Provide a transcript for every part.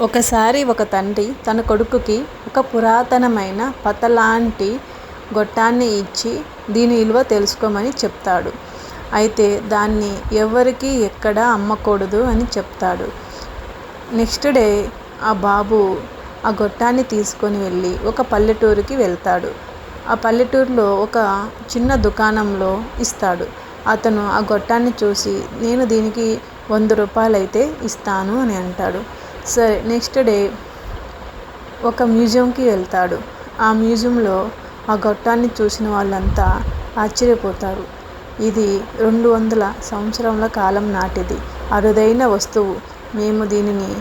ఒకసారి ఒక తండ్రి తన కొడుకుకి ఒక పురాతనమైన పతలాంటి గొట్టాన్ని ఇచ్చి దీని విలువ తెలుసుకోమని చెప్తాడు. అయితే దాన్ని ఎవరికీ ఎక్కడా అమ్మకూడదు అని చెప్తాడు. నెక్స్ట్ డే ఆ బాబు ఆ గొట్టాన్ని తీసుకొని వెళ్ళి ఒక పల్లెటూరుకి వెళ్తాడు. ఆ పల్లెటూరులో ఒక చిన్న దుకాణంలో ఇస్తాడు. అతను ఆ గొట్టాన్ని చూసి నేను దీనికి 100 రూపాయలైతే ఇస్తాను అని అంటాడు. సరే, నెక్స్ట్ డే ఒక మ్యూజియంకి వెళ్తాడు. ఆ మ్యూజియంలో ఆ గొట్టాన్ని చూసిన వాళ్ళంతా ఆశ్చర్యపోతారు. ఇది 200 సంవత్సరాల కాలం నాటిది, అరుదైన వస్తువు, మేము దీనిని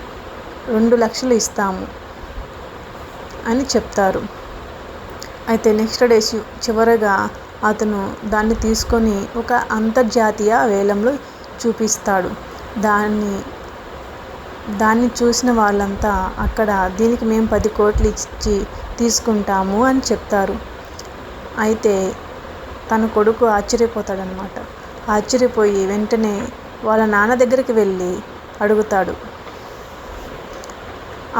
2 లక్షలు ఇస్తాము అని చెప్తారు. అయితే నెక్స్ట్ డే చివరగా అతను దాన్ని తీసుకొని ఒక అంతర్జాతీయ వేలంలో చూపిస్తాడు. దాన్ని చూసిన వాళ్ళంతా అక్కడ దీనికి మేము 10 కోట్లు ఇచ్చి తీసుకుంటాము అని చెప్తారు. అయితే తన కొడుకు ఆశ్చర్యపోతాడనమాట. ఆశ్చర్యపోయి వెంటనే వాళ్ళ నాన్న దగ్గరికి వెళ్ళి అడుగుతాడు.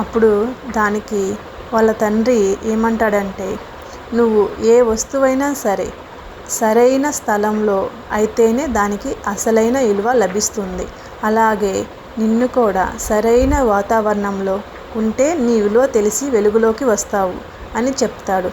అప్పుడు దానికి వాళ్ళ తండ్రి ఏమంటాడంటే, నువ్వు ఏ వస్తువైనా సరే సరైన స్థలంలో అయితేనే దానికి అసలైన విలువ లభిస్తుంది. అలాగే నిన్ను కూడా సరైన వాతావరణంలో ఉంటే నీ విలువ తెలిసి వెలుగులోకి వస్తావు అని చెప్తాడు.